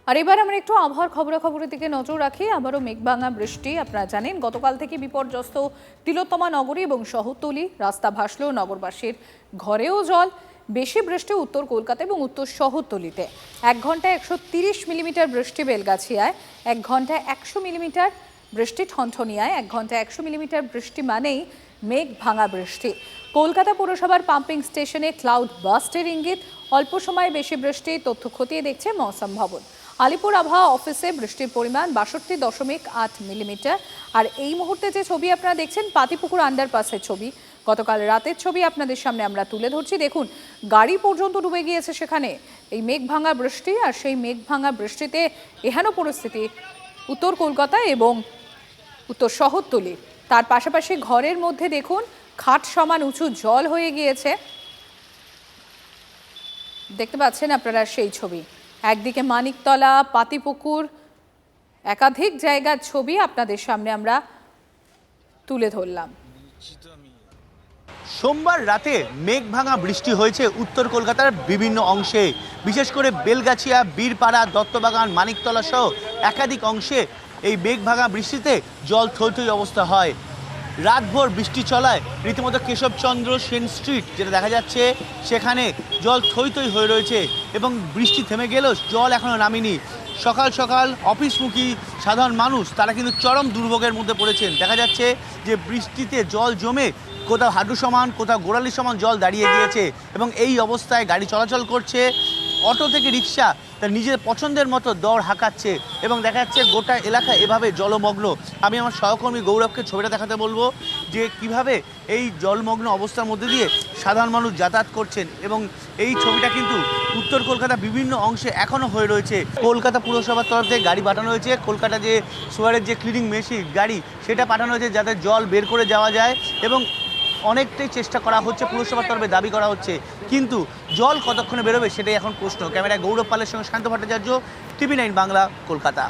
আর এবার আমরা একটু আবহাওয়ার খবরাখবরের দিকে নজর রাখি। আবারও মেঘভাঙা বৃষ্টি। আপনারা জানেন গতকাল থেকে বিপর্যস্ত তিলোত্তমা নগরী এবং শহরতলি, রাস্তা ভাসল নগরবাসীর ঘরেও জল। বেশি বৃষ্টি উত্তর কলকাতা এবং উত্তর শহরতলিতে। 1 ঘন্টায় 130 মিলিমিটার বৃষ্টি বেলগাছিয়ায়, 1 ঘন্টায় 100 মিলিমিটার বৃষ্টি ঠনঠনিয়ায়। 1 ঘন্টায় 100 মিলিমিটার বৃষ্টি মানেই মেঘ ভাঙা বৃষ্টি। কলকাতা পৌরসভার পাম্পিং স্টেশনে ক্লাউড বাস্টের ইঙ্গিত। অল্প সময়ে বেশি বৃষ্টি, তথ্য খতিয়ে দেখছে মৌসম ভবন। আলিপুর আবহাওয়া অফিসে বৃষ্টির পরিমাণ 62.8 মিলিমিটার। আর এই মুহূর্তে যে ছবি আপনারা দেখছেন, পাতিপুকুর আন্ডারপাসের ছবি। গতকাল রাতের ছবি আপনাদের সামনে আমরা তুলে ধরছি। দেখুন, গাড়ি পর্যন্ত ডুবে গিয়েছে সেখানে এই মেঘ ভাঙা বৃষ্টি। আর সেই মেঘ ভাঙা বৃষ্টিতে এহেন পরিস্থিতি উত্তর কলকাতা এবং উত্তর শহরতলি। তার পাশাপাশি ঘরের মধ্যে দেখুন খাট সমান উঁচু জল হয়ে গিয়েছে। দেখতে পাচ্ছেন আপনারা সেই ছবি। একদিকে মানিকতলা, পাতিপুকুর, একাধিক জায়গার ছবি আপনাদের সামনে আমরা তুলে ধরলাম। সোমবার রাতে মেঘ ভাঙা বৃষ্টি হয়েছে উত্তর কলকাতার বিভিন্ন অংশে, বিশেষ করে বেলগাছিয়া, বীরপাড়া, দত্তবাগান, মানিকতলা সহ একাধিক অংশে এই মেঘ ভাঙা বৃষ্টিতে জল থই থই অবস্থা হয়। রাতভর বৃষ্টি চলায় রীতিমতো কেশবচন্দ্র সেন স্ট্রিট যেটা দেখা যাচ্ছে সেখানে জল থই থই হয়ে রয়েছে এবং বৃষ্টি থেমে গেলেও জল এখনও নামেনি। সকাল সকাল অফিসমুখী সাধারণ মানুষ তারা কিন্তু চরম দুর্ভোগের মধ্যে পড়েছেন। দেখা যাচ্ছে যে বৃষ্টিতে জল জমে কোথাও হাঁটু সমান, কোথাও গোড়ালি সমান জল দাঁড়িয়ে গিয়েছে এবং এই অবস্থায় গাড়ি চলাচল করছে। অটো থেকে রিক্সা তার নিজের পছন্দের মতো দর হাঁকাচ্ছে এবং দেখা যাচ্ছে গোটা এলাকা এভাবে জলমগ্ন। আমি আমার সহকর্মী গৌরবকে ছবিটা দেখাতে বলবো যে কিভাবে এই জলমগ্ন অবস্থার মধ্যে দিয়ে সাধারণ মানুষ যাতায়াত করছেন এবং এই ছবিটা কিন্তু উত্তর কলকাতা বিভিন্ন অংশে এখনও হয়ে রয়েছে। কলকাতা পুরসভার তরফ থেকে গাড়ি পাঠানো হয়েছে, কলকাতা যে সোয়ারের যে ক্লিনিং মেশিন গাড়ি সেটা পাঠানো হয়েছে যাতে জল বের করে যাওয়া যায় এবং অনেকটাই চেষ্টা করা হচ্ছে, পুরসভার তরফে দাবি করা হচ্ছে, কিন্তু জল কতক্ষণে বেরোবে সেটাই এখন প্রশ্ন। ক্যামেরায় গৌরব পালের সঙ্গে শান্ত ভট্টাচার্য, টিভি9 বাংলা, কলকাতা।